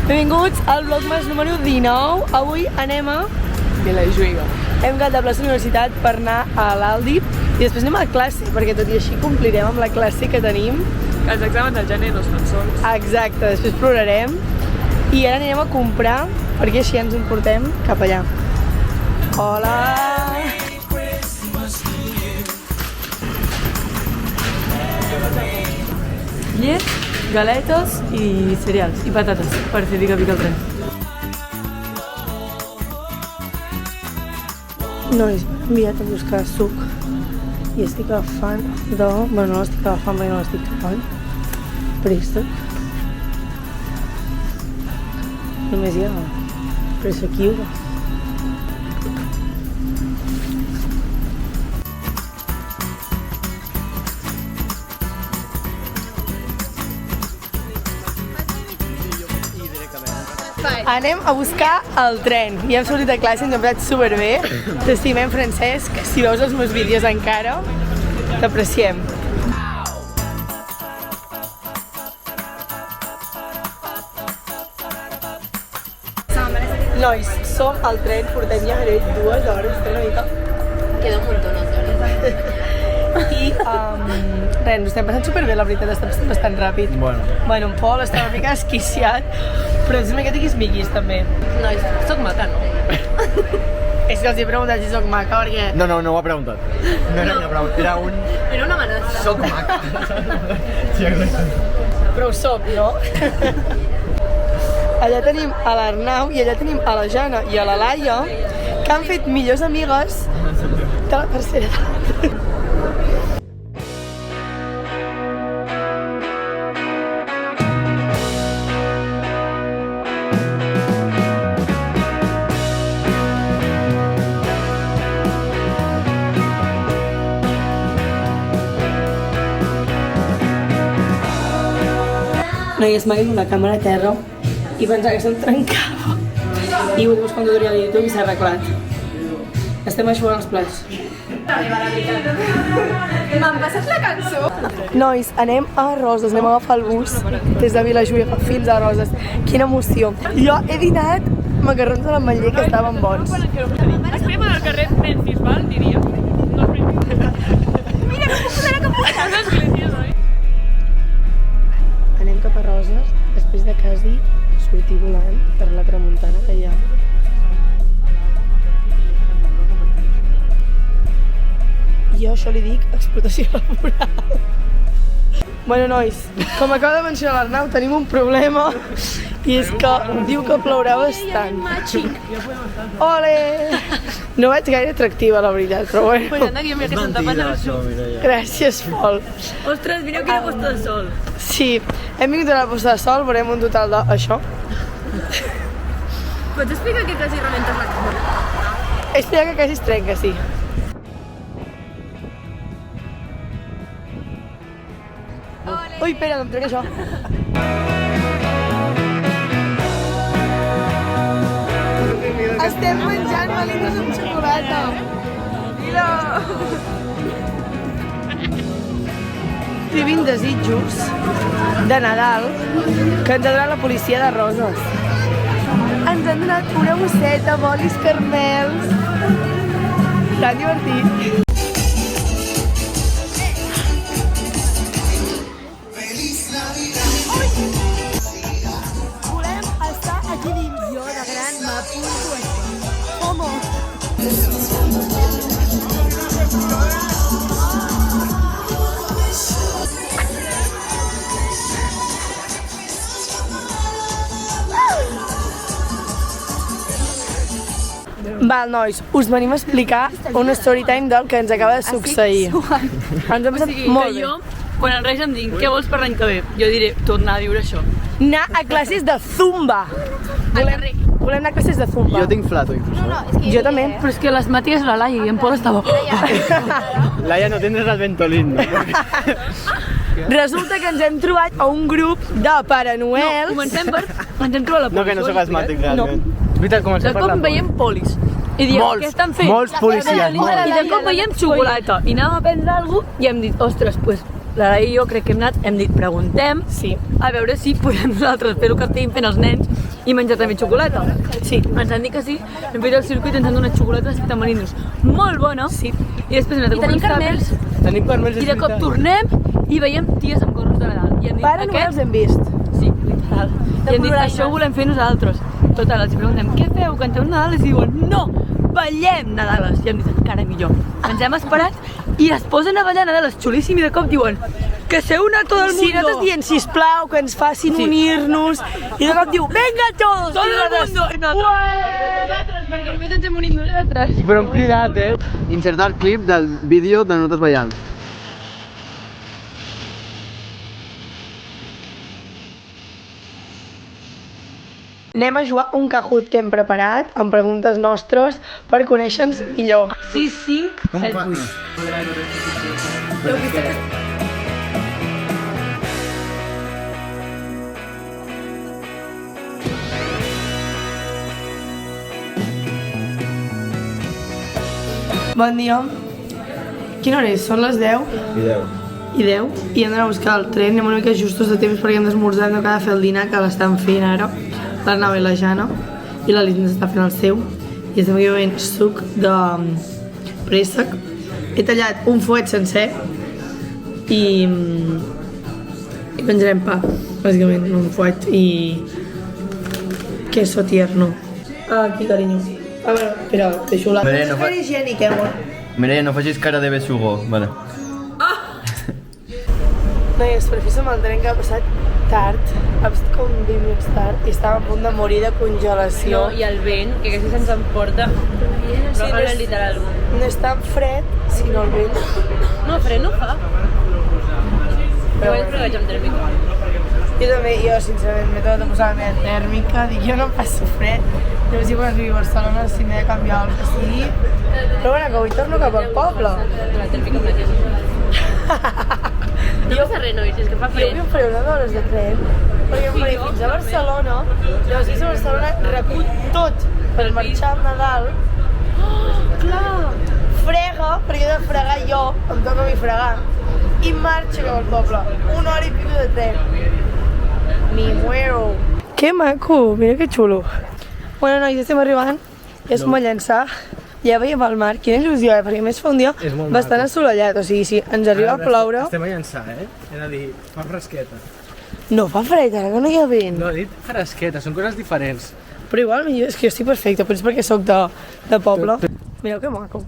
Benvinguts al Vlogmas número 19. Avui anem a Vilajuïga. Hem quedat de plaça universitat per anar a l'Aldi i després anem a la classe, perquè tot i així complirem amb la classe que tenim. Els exàmens del gener no es fan sols. Exacte, després plorarem. I ara anirem a comprar, perquè així ens en portem cap allà. Hola! Llet, galetes i cereals i patates per fer pica-pica el tren. Nois, m'han enviat a buscar suc i estic agafant de... Bueno, no l'estic agafant perquè no l'estic agafant. Préstec. Només hi ha préstec lliure. Anem a buscar el tren. Ja hem sortit de classe, ens hem passat superbé. T'estimem, Francesc. Si veus els meus vídeos encara, t'apreciem. Nois, som al tren, portem ja 2 hores, una mica. Queda un montón d'hores. I res, ens estem passant superbé, la veritat, està passant bastant ràpid. Bueno, en Pol està una mica esquiciat, però em sembla que tinguis miquis també. Nois, soc maca, no? És que els he preguntat si soc maca, perquè... No ho ha preguntat. No era una pregunta, era un... Era una amenaça. Soc maca. Sí, exacte. Però ho soc, no? Allà tenim a l'Arnau i allà tenim a la Jana i a la Laia, que han fet millors amigues de la tercera edat. Noies, m'ha caigut una càmera a terra i pensava que se'm trencava. I ho he buscat un tutorial a YouTube i s'ha arreglat. Estem eixugant els plats. M'han passat la cançó? Nois, anem a Roses, anem a agafar el bus des de Vilajuïga fins a Roses. Quina emoció. Jo he dinat macarrons a l'ametller que estaven bons. Estem al carrer Memphis, val? Diria. No és Mira, com posarà que posarà. una església, oi? Anem cap a Roses, després de quasi sortir volant per la tramuntana que hi ha. Jo això li dic explotació laboral. Bueno, nois, com acaba de mencionar l'Arnau, tenim un problema i és que diu que plourà bastant. Ole! No veig gaire atractiva, la veritat, però bueno. Pues anda, que jo mira que se'n tapat el sol. Gràcies, Pol. Ostres, mireu quina posta de sol. Sí, hem vingut a la posta de sol, veurem un total d'això. Pots explicar que quasi rebentes la càmera? Espera que quasi es trenca, sí. Ui, espera, no em trec això. Estem menjant melinos amb xocolata. Mira! Escrivint desitjos de Nadal que ens ha donat la policia de Roses. Ens han donat una bosseta, bolis, carmels. Tan divertit. Volem estar aquí dins. Jo de gran m'apunto aquí. Homo. Val, nois, us venim a explicar una story time del que ens acaba de succeir. Ens hem passat molt bé. Jo, quan els Reis em diguin què vols per l'any que ve, jo diré tornar a viure això. Anar a classes de zumba. Volem anar a classes de zumba. Jo tinc flato, inclús. Jo també. Però és que les maties la Laia i en Pol estava... Laia, no tindràs el ventolín, no? Resulta que ens hem trobat a un grup de Pare Noel. No, comencem per... Ens hem trobat la No, que no sóc asmàtic, realment. És veritat, comencem De per cop la veiem polis. I diem, què estan fent? molts policies, molts. I de cop veiem xocolata. I anàvem a prendre alguna cosa i hem dit, ostres, pues, la Laia i jo crec que hem anat, hem dit, preguntem, Sí. a veure si podem nosaltres fer el que estiguin fent els nens i menjar també xocolata. Sí. Ens han dit que sí, hem fet el circuit i ens han donat xocolates tamarindos molt bona. Sí. I després hem anat a comprar uns tàpers. Tenim carmels, I de cop tornem i veiem ties amb gorros de Nadal. I hem dit, Ara només els hem vist. Sí, literal. I hem dit, això ho volem fer nosaltres. Total, els preguntem, què feu? Canteu Nadales? I diuen, no, ballem Nadales. I hem dit, encara millor. Ens hem esperat i es posen a ballar Nadales, xulíssim, i de cop diuen, que se una todo el mundo. Sí, nosaltres dient, sisplau, que ens facin unir-nos. I de cop diu, venga todos. Todo el mundo. I nosaltres, perquè només ens hem unit nosaltres. Però hem cridat, Insertar clip del vídeo de nosaltres ballant. Anem a jugar un Kahoot que hem preparat amb preguntes nostres per conèixer-nos millor. 6, 5, 7, 8. Bon dia. Quina hora és? Són les 10? I 10. I 10? I hem d'anar a buscar el tren, anem una mica justos de temps perquè hem d'esmorzar, hem de fer el dinar que l'estan fent ara, l'Arnau i la Jana, i la Liz està fent el seu, i estem aquí bevent suc de préssec. He tallat un fuet sencer i menjarem pa, bàsicament, un fuet i queso tierno. Aquí, carinyo. A veure, espera, deixo la... Mireia, no fa- Fer higiènic, amor. Mireia, no facis cara de besugo. Vale. Noies, per fi som al tren que ha passat tard, ha passat com 20 minuts tard i estava a punt de morir de congelació. No, i el vent, que quasi se'ns emporta. Però no ara és- literal. No és tan fred, sinó el vent. No, fred no fa. Però vaig provar amb tèrmica. Jo també, jo sincerament m'he trobat a posar la meva tèrmica, dic jo no passo fred. Jo si quan arribi a Barcelona si m'he de canviar el que sigui. Però bueno, que avui torno cap al poble. La tèrmica mateixa. No passa res, nois, és que fa Jo fred. avui em faré unes hores de tren, perquè em faré fins a Barcelona, llavors fins a Barcelona recull tot per marxar al Nadal. Clar! Frega, perquè he de fregar jo, em toca a mi fregar, i marxo cap al poble. 1 hora i pico de tren. Me muero. Que maco, mira que xulo. Bueno, nois, ja estem arribant, ja som a llançar. Ja veiem el mar, quina il·lusió, perquè a més fa un dia És molt bastant maco. assolellat, o sigui, si ens arriba a ploure... Estem a llançar, He de dir, fa fresqueta. No fa fred, ara que no hi ha vent. No, he dit fresqueta, són coses diferents. Però igual, jo, és que jo estic perfecta, potser perquè sóc de poble. Mireu que maco.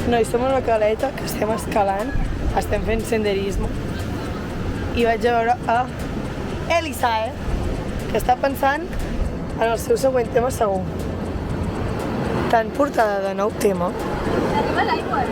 No, estem en una caleta que estem escalant, estem fent senderisme i vaig a veure a Elisae, que està pensant en el seu següent tema segur. Tan portada de nou tema. Arriba l'aigua,